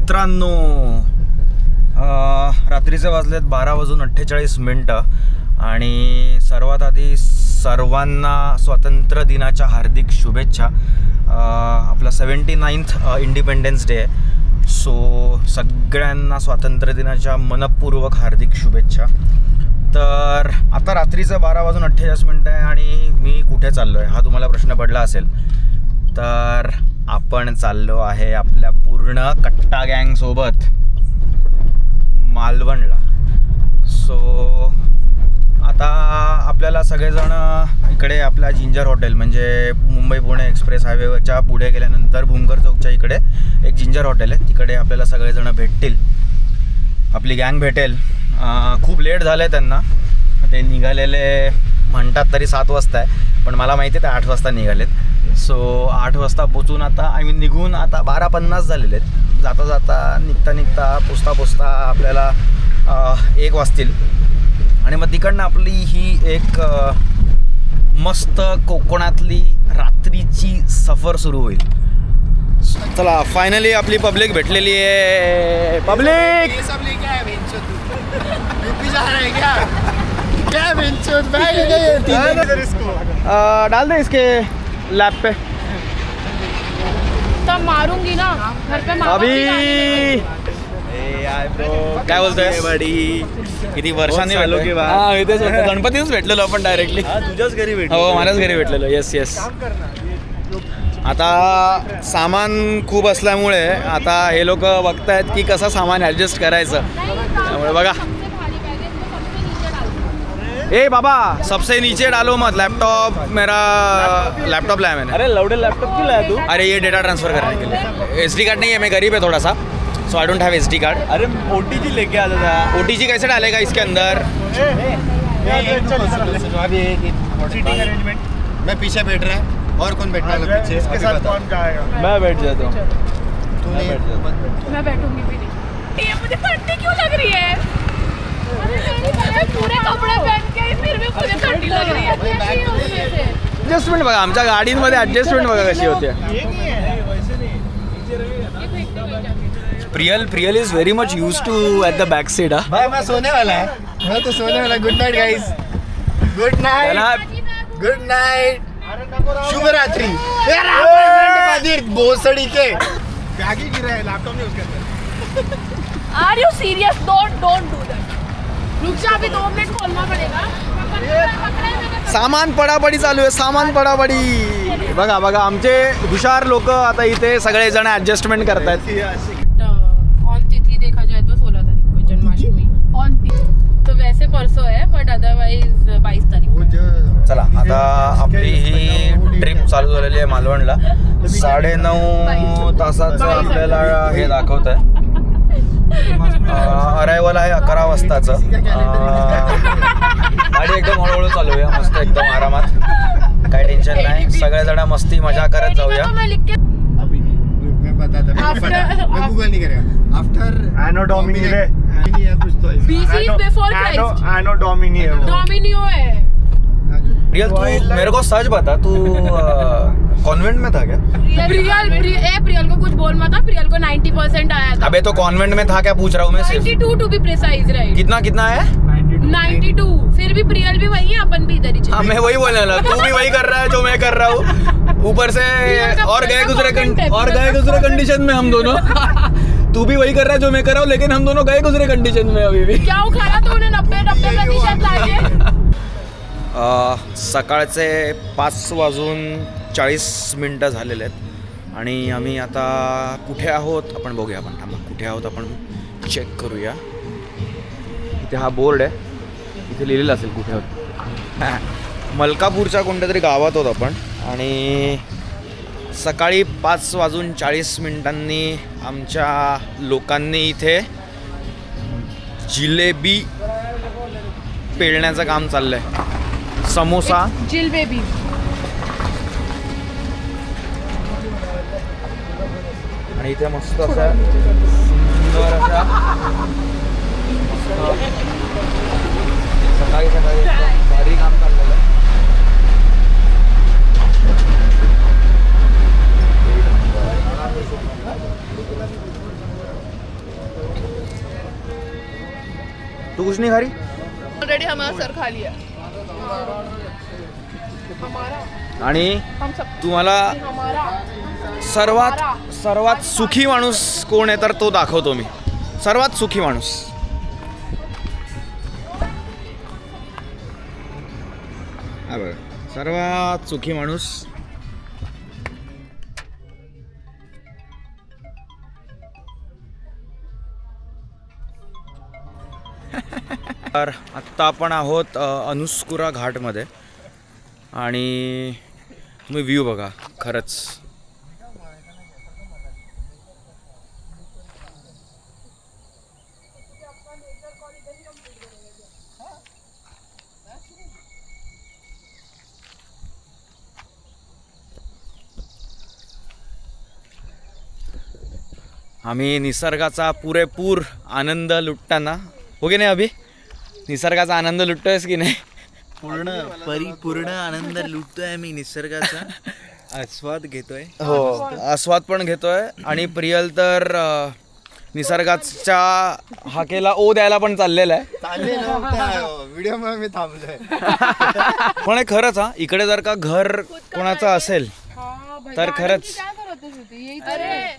मित्रांनो, रात्रीचे वाजलेत 12:48 आणि सर्वात आधी सर्वांना स्वातंत्र्य दिनाच्या हार्दिक शुभेच्छा. आपला 79th इंडिपेंडन्स डे आहे. सो सगळ्यांना स्वातंत्र्य दिनाच्या मनपूर्वक हार्दिक शुभेच्छा. तर आता रात्रीचं 12:48 आहे आणि मी कुठे चाललो आहे हा तुम्हाला प्रश्न पडला असेल. तर आपण चाललो आहे आपल्या पूर्ण कट्टा गँगसोबत मालवणला. सो आता आपल्याला सगळेजण इकडे आपल्या जिंजर हॉटेल म्हणजे मुंबई पुणे एक्सप्रेस हायवेवरच्या पुढे गेल्यानंतर भूमकर चौकच्या इकडे एक जिंजर हॉटेल आहे, तिकडे आपल्याला सगळेजण भेटतील, आपली गँग भेटेल. खूप लेट झालं आहे त्यांना, ते निघालेले म्हणतात तरी 7 वाजता आहे, पण मला माहिती आहे ते 8 वाजता निघालेत. सो 8 वाजता पोचून आता निघून आता 12:50 झालेले आहेत. जाता जाता निघता पोचता आपल्याला 1 वाजतील आणि मग तिकडनं आपली ही एक मस्त कोकणातली रात्रीची सफर सुरू होईल. चला, फायनली आपली पब्लिक भेटलेली आहे. पब्लिक डाल दे इसके लैप पे. तब मारूंगी ना घर पे अभी काय बोलतोय बडी, किती वर्षांनी भेटलो की इथेच गणपतीच भेटलेलो आपण डायरेक्टली. तुझ्याच घरी भेटलो. हो, माझ्याच घरी भेटलेलो. येस. आता सामान खूप असल्यामुळे आता हे लोक बघतायत की कसं सामान ॲडजस्ट करायचं. त्यामुळे बघा, ए बाबा सबसे नीचे डालो मत, लैपटॉप मेरा लैपटॉप लाया मैंने. अरे लौडे लैपटॉप क्यों लाया तू? अरे ये डेटा ट्रांसफ़र करने के लिए. SD कार्ड नहीं है, मैं गरीब है थोड़ा सा, so I don't have SD card. अरे OTG लेके आता था. OTG कैसे डालेगा इसके अंदर? सीटिंग अरेंजमेंट मैं पीछे बैठ रहा है और कौन बैठने वाला पीछे? इसके साथ कौन जाएगा? मैं बैठ जाता हूँ. तू नहीं मैं बैठूंगी भी नहीं. ये मुझे ठंडी क्यों लग रही है? पूरे कपड़े पहन के फिर भी मुझे ठंडी लग रही है. ॲडजस्टमेंट बघा, आमच्या गाडींमध्ये ॲडजस्टमेंट बघा कशी होते. Priyal is very much use to at the back seat. भाई मैं सोने वाला है. मैं तो सोने वाला. Good night guys. Good night. शुभ रात्रि. भोसड़ी के बैग ही गिरा है, लैपटॉप नहीं उसके अंदर. Are you serious? Don't do that. रुक जा, अभी 2 मिनट खोलना पड़ेगा. सामान पडापडी चालू आहे, सामान पडापडी. बघा आमचे हुशार लोक आता इथे सगळेजण ॲडजस्टमेंट करतायत. ऑन तिथी देखा जाए तो 16 तारीख को जन्माष्टमी ऑन तिथी, तो वैसे परसों है बट अदरवाइज 22 तारीख को. चला, आता आपली ही ट्रिप चालू झालेली आहे मालवणला. 9.5 तासाचं आपल्याला हे दाखवत आहे. अरायवल आहे 11 वाजताचं. गाडी एकदम हळूहळू चालूया, मस्त एकदम आरामात, काही टेन्शन नाही. सगळेजण मस्ती मजा करत जाऊया. मैं बताता मैं गूगल नहीं करेगा. आफ्टर एनो डोमिनी रे. कुछ तो BC is before Christ. Anno domini है वो. डोमिनियो है. रियल, तू मेरे को सच बता, तू कॉन्वेंट में था क्या? प्रियल को कुछ बोल मत. प्रियल को 90% आया था. अबे तो कॉन्वेंट में था क्या पूछ रहा हूँ मैं सिर्फ. 92 टू बी प्रिसाइज. राइट. कितना है? 92. फिर भी प्रियल भी वही है, अपन भी इधर ही. हाँ, मैं वही बोलने लगा. तू भी वही कर रहा है जो मैं कर रहा हूँ, ऊपर से और गए गुजरे कंडीशन में हम दोनों. तू भी वही कर रहा है जो मैं कर रहा हूँ, लेकिन हम दोनों गए गुजरे कंडीशन में अभी भी. क्या उखाड़ा तूने 90% लागे. सकाळचे 5:40 झालेले आहेत आणि आम्ही आता कुठे आहोत आपण बघूया. आपण थांबा, कुठे आहोत आपण चेक करूया. इथे हा बोर्ड आहे, इथे लिहिलेलं असेल कुठे आहोत. मलकापूरच्या कोणत्या तरी गावात आहोत आपण आणि सकाळी 5:40 आमच्या लोकांनी इथे जिलेबी पेळण्याचं काम चाललं आहे. समोसा, जिलेबी. आणि इथे मस्त असा सुंदर असा सकाळी भारी काम चाललेलं आहे. कुछ नहीं खा रही? ऑलरेडी हमारा सर खा लिया आणि हम सब तुम्हाला हमारा सर्वात सुखी माणूस कोण आहे तर तो दाखवतो मी. सर्वात सुखी माणूस हा बघा, सर्वात सुखी माणूस. तर आत्ता आपण आहोत अनुस्कुरा घाटमध्ये आणि तुम्ही व्ह्यू बघा. खरंच आम्ही निसर्गाचा पुरेपूर आनंद लुटताना, हो की नाही अभि? निसर्गाचा आनंद लुटतोयस की नाही? परिपूर्ण आनंद लुटतोय मी निसर्गाचा. आस्वाद घेतोय. हो, आस्वाद पण घेतोय. आणि प्रियल तर निसर्गाच्या हाकेला ओ द्यायला पण चाललेला आहे. व्हिडिओ मध्ये मी थांबलोय. पण हे खरंच हा, इकडे जर का घर कोणाचं असेल तर खरंच अरे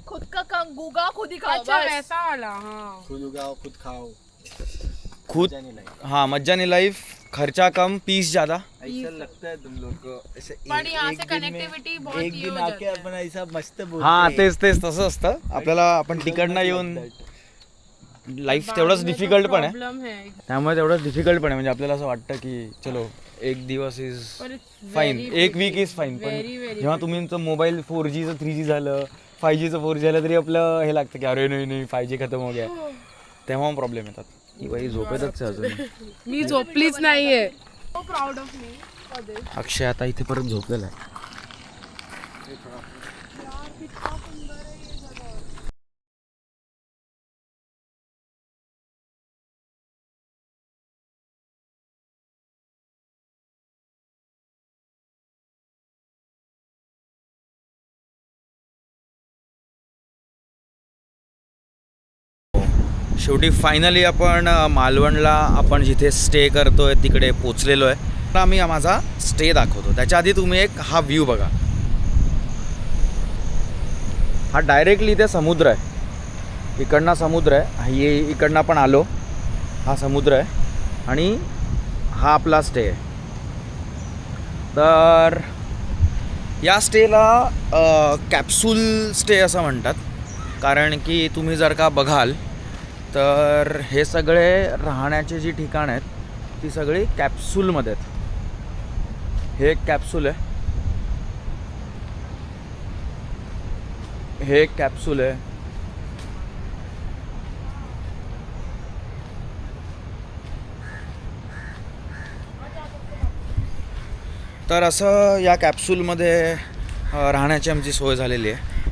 खुद का काम गुगा खुद ही खाओ. अच्छा वैसा वाला. हाँ खुद उगाओ खुद खाओ. खुद हाँ मज्जा नहीं लाइफ, खर्चा कम पीस ज्यादा. ऐसा लगता है तुम लोग को ऐसे पण यहाँ से कनेक्टिविटी बहुत एक दिन आके आपण ऐसा मस्त बोलतो. हा तेच तसं असतं. आपल्याला आपण तिकडनं येऊन लाईफ तेवढंच डिफिकल्ट पण आहे. प्रॉब्लम है. त्यामुळे तेवढंच डिफिकल्ट पण आहे. म्हणजे आपल्याला असं वाटतं की चलो एक दिवस इज फाईन, एक वीक इज फाईन. पण जेव्हा तुमचं मोबाईल 4Gचं 3G झालं, 5Gचं 4G झालं तरी आपलं हे लागतं की अरे नाही 5G खतम हो गया. तेव्हा प्रॉब्लेम येतात. ही बाई झोपेतच आहे अजून. मी झोपलीच नाहीये. So proud of me. Akshay आता इथे परत झोपलेला आहे. शेवटी फायनली आपण मालवणला आपण जिथे स्टे करतोय तिकडे पोचलेलो आहे. तर आम्ही माझा स्टे दाखवतो. त्याच्या आधी तुम्ही एक हा व्ह्यू बघा. हा डायरेक्टली इथे समुद्र आहे. इकडनं समुद्र आहे. हे इकडनं आपण आलो, हा समुद्र आहे आणि हा आपला स्टे आहे. तर या स्टेला कॅप्सूल स्टे असं म्हणतात. कारण की तुम्ही जर का बघाल तर हे सगळे राहण्याचे जी ठिकाणं आहेत ती सगळी कॅप्सूलमध्ये आहेत. हे एक कॅप्सूल आहे, हे एक कॅप्सूल आहे. तर असं या कॅप्सूलमध्ये राहण्याची आमची सोय झालेली आहे.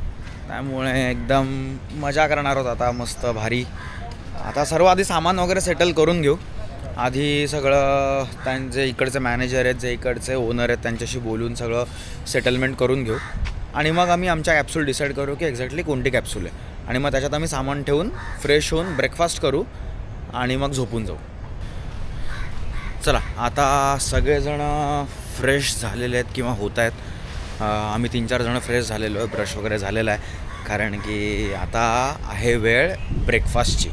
त्यामुळे एकदम मजा करणार आहोत आता, मस्त भारी. आता सर्व आधी सामान वगैरे सेटल करून घेऊ. आधी सगळं त्यांचे इकडचे मॅनेजर आहेत, जे इकडचे ओनर आहेत, त्यांच्याशी बोलून सगळं सेटलमेंट करून घेऊ. आणि मग आम्ही आमच्या कॅप्सूल डिसाईड करू की एक्झॅक्टली कोणती कॅप्सूल आहे. आणि मग त्याच्यात आम्ही सामान ठेवून फ्रेश होऊन ब्रेकफास्ट करू आणि मग झोपून जाऊ. चला आता सगळेजण फ्रेश झालेले आहेत किंवा होत आहेत. आम्ही 3-4 जणं फ्रेश झालेलो आहे, ब्रश वगैरे झालेला आहे. कारण की आता आहे वेळ ब्रेकफास्टची.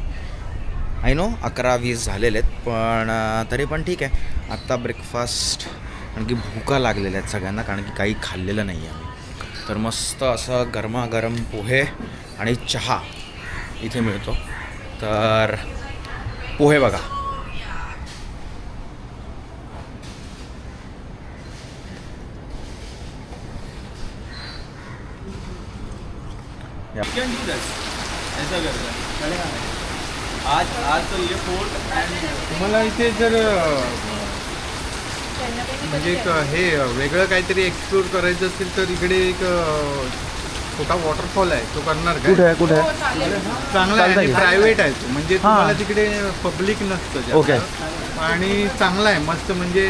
आय नो 11-20 झालेले आहेत, पण तरी पण ठीक आहे. आत्ता ब्रेकफास्ट, कारण की भूका लागलेल्या आहेत सगळ्यांना, कारण की काही खाल्लेलं नाही आहे आम्ही. तर मस्त असं गरमागरम पोहे आणि चहा इथे मिळतो. तर पोहे बघा, आज तो ये फोर्ट मला इथे जर म्हणजे एक हे वेगळं काहीतरी एक्सप्लोर करायचं असेल तर इकडे एक छोटा वॉटरफॉल आहे, तो करणार कुठे काय? आहे कुठे आहे? चांगला आहे आणि प्रायव्हेट आहे तो, म्हणजे हां. तुम्हाला तिकडे पब्लिक नसतं जास्त. ओके. आणि चांगला आहे, मस्त. म्हणजे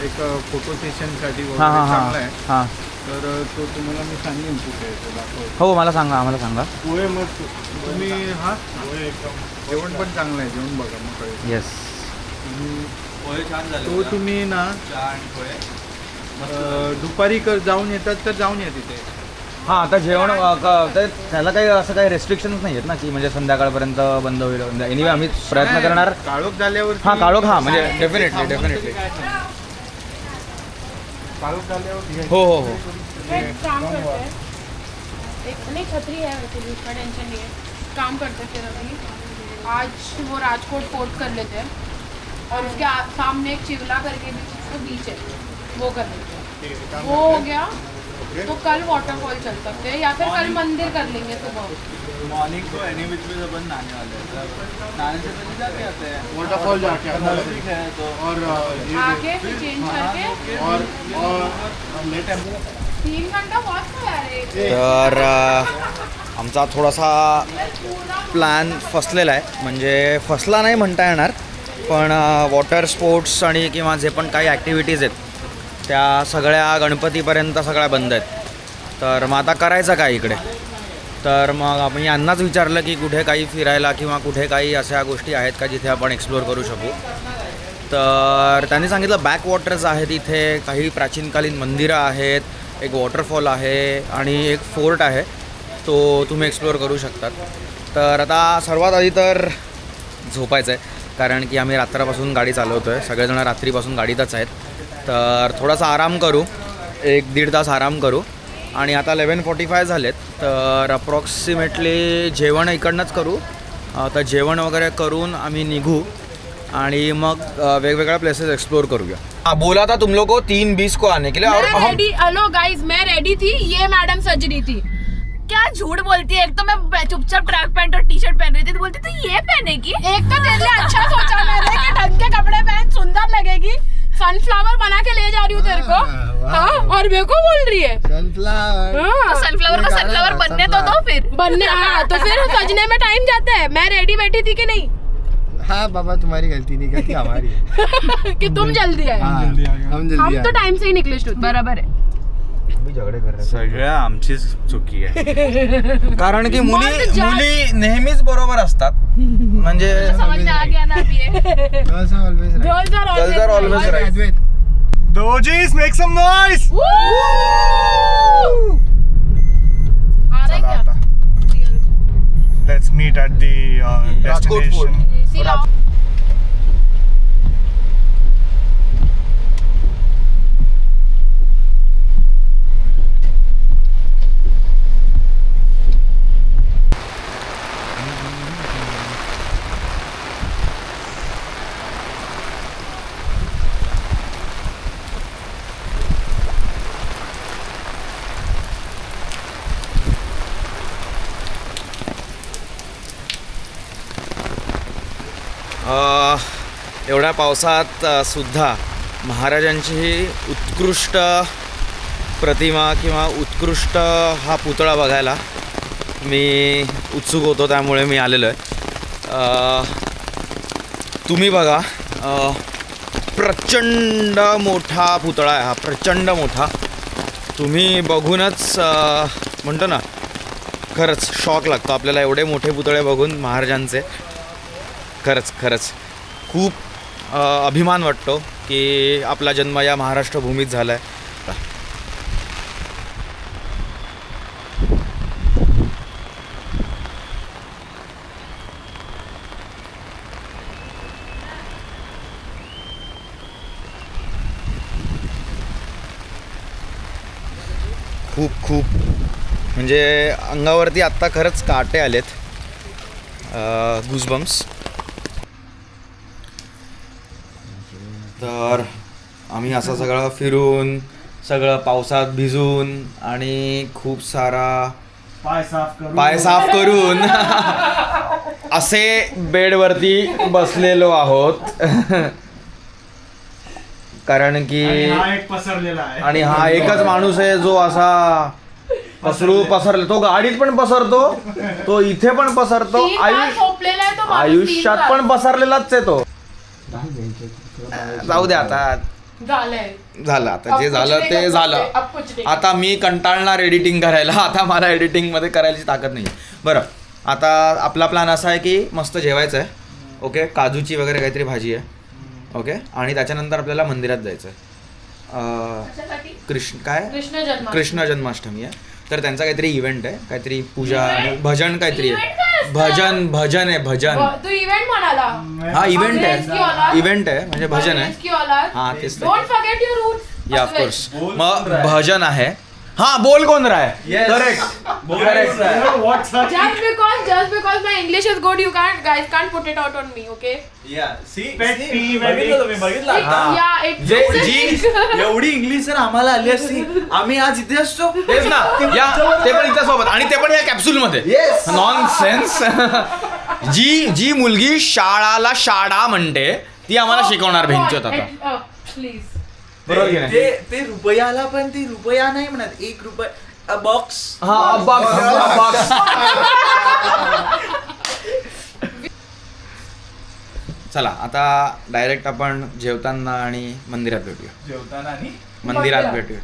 एक फोटो सेशनसाठी हां वगैरे हां चांगला हां आहे. हां तर तो तुम्हाला मी सांगेन कुठे आहे तो दाखव. हो मला सांगा, आम्हाला सांगा. पोहे मस्त तुम्ही हा जेवण पण चांगलं आहे, जेवण बघा मग कळेल. येस. पोहे छान झाले तो तुम्ही ना चहा आणि पोहे. दुपारी जाऊन येतात तर जाऊन या तिथे. हां आता जेवण त्याला काही असं काही रेस्ट्रिक्शन्स नाही आहेत ना की म्हणजे संध्याकाळपर्यंत बंद होईल. एनिवे आम्ही प्रयत्न करणार. काळोख झाल्यावर हां काळोख, हां म्हणजे डेफिनेटली काळोख झाल्यावर हो हो हो. एक काम करते हैं, एक नहीं छतरी है वैसे भी, उसका टेंशन नहीं है. काम करते फिर अभी आज वो राजकोट फोर्ट कर लेते हैं और उसके सामने एक चिवला करके भी बीच है, वो कर लेते हैं. वो हो गया तो कल वाटरफॉल चल सकते हैं या फिर कल मंदिर कर लेंगे सुबह. मॉर्निंग को एनी विच में अपन नहाने वाले हैं. नहाने से पहले जाके आते हैं वॉटरफॉल जाके आना ठीक है. तो और आके फिर चेंज करके और लेट 3 घंटा बहुत है यार ये. तर आमचा थोडासा प्लॅन फसलेला आहे. म्हणजे फसला नाही म्हणता येणार, पण वॉटर स्पोर्ट्स आणि किंवा जे पण काही ॲक्टिव्हिटीज आहेत त्या सगळ्या गणपतीपर्यंत सगळ्या बंद आहेत. तर मग आता करायचं काय इकडे. तर मग आम्ही यांनाच विचारलं की कुठे काही फिरायला किंवा कुठे काही अशा गोष्टी आहेत का जिथे आपण एक्सप्लोअर करू शकू. तर त्यांनी सांगितलं बॅकवॉटर्स आहेत इथे, काही प्राचीनकालीन मंदिरं आहेत, एक वॉटरफॉल आहे आणि एक फोर्ट आहे, तो तुम्ही एक्सप्लोअर करू शकतात. तर आता सर्वात आधी तर झोपायचं आहे, कारण की आम्ही रात्रापासून गाडी चालवतो आहे. सगळेजण रात्रीपासून गाडीतच आहेत. तर थोडासा आराम करू, 1-1.5 तास आराम करू. आणि आता 11:45 झालेत. तर अप्रॉक्सिमेटली जेवण इकडनंच करू. तर जेवण वगैरे करून आम्ही निघू आणि मग वेगवेगळ्या प्लेसेस एक्सप्लोर करूया. हाँ बोला था तुम लोग को 3:20 को आने के लिए और मैं रेडी, हेलो गाइस मैं रेडी थी, ये मैडम सज रही थी. क्या झूठ बोलती है. एक तो मैं चुपचाप ट्रैक पैंट और टी शर्ट पहन रही थी, तो बोलती तू ये पहनेगी. एक तो तेरे लिए अच्छा सोचा मैंने कि ढंग के कपड़े पहन, सुंदर लगेगी. सनफ्लावर बना के ले जा रही हूँ तेरे को. हाँ और मेरे को बोल रही है सनफ्लावर. हाँ, सनफ्लावर को सनफ्लावर बनने तो दो फिर. बनने. हाँ तो फिर सजने में टाइम जाता है. मैं रेडी बैठी थी कि नहीं. हाँ बाबा तुम्हारी गलती नहीं, गलती हमारी है. कि तुम जल्दी आए. हाँ, हम जल्दी हम तो आए. टाइम से ही निकले शुद्ध. बराबर है. झगडे कर रहे सगळं आमचीच चुकी आहे. कारण की मग जा- मुली नेहमीच बरोबर असतात. म्हणजे समझ में आ गया ना अभी ये. Girls are always right. Girls are Girls are always always right. Advait. Dojis, make some noise. आ रहा है क्या? Let's meet at the Rajkot fort. इसी लाओ. एवढ्या पावसात सुद्धा महाराजांची ही उत्कृष्ट प्रतिमा किंवा उत्कृष्ट हा पुतळा बघायला मी उत्सुक होतो, त्यामुळे मी आलेलो आहे. तुम्ही बघा, प्रचंड मोठा पुतळा आहे हा, प्रचंड मोठा. तुम्ही बघूनच म्हणतो ना, खरंच शॉक लागतो आपल्याला एवढे मोठे पुतळे बघून महाराजांचे. खरंच खूप अभिमान वाटतो की आपला जन्म या महाराष्ट्र भूमीत झाला आहे. खूप म्हणजे अंगावरती आत्ता खरंच काटे आलेत, गुजबम्स. तर आम्ही असं सगळं फिरून, सगळं पावसात भिजून आणि खूप सारा पाय साफ करून असे बेडवरती बसलेलो आहोत. कारण की आणि हा एकच माणूस आहे जो असा पसरले. तो गाडीत पण पसरतो, तो इथे पण पसरतो, झोपलेला आहे तो माणूस आयुष्यात पण पसरलेलाच आहे तो. जाऊ दे आता. झालंय. झालं आता जे झालं ते झालं. आता मी कंटाळणार एडिटिंग करायला. आता मला एडिटिंगमध्ये करायची ताकद नाही. बरं आता आपला प्लॅन असा आहे की मस्त जेवायचं आहे. ओके, काजूची वगैरे काहीतरी भाजी आहे. ओके, आणि त्याच्यानंतर आपल्याला मंदिरात जायचं आहे. कृष्ण जन्माष्टमी आहे. तर त्यांचा काहीतरी इव्हेंट आहे, काहीतरी पूजा भजन काहीतरी आहे. भजन आहे भजन. तू इव्हेंट म्हणाला. हा इव्हेंट आहे म्हणजे भजन आहे. हा तेच. Don't forget your roots. या ऑफकोर्स. मग भजन आहे. हा बोल कोण राय. Correct. Just because my English is good, guys can't put it out on me, okay? बघितलं Yeah, एवढी इंग्लिश जर आम्हाला आली असती आम्ही आज इथे असतो. तेच ना. या ते पण इथे सोबत आणि ते पण या कॅप्सूल मध्ये. Non sense. जी मुलगी शाळा म्हणते ती आम्हाला शिकवणार भेंचोत आता. Please. बरोबर की नाही? ते रुपयाला पण ती रुपया नाही म्हणत, 1 रुपया बॉक्स. हा बॉक्स. चला आता डायरेक्ट आपण जेवताना आणि मंदिरात भेटूया. जेवताना आणि मंदिरात भेटूया.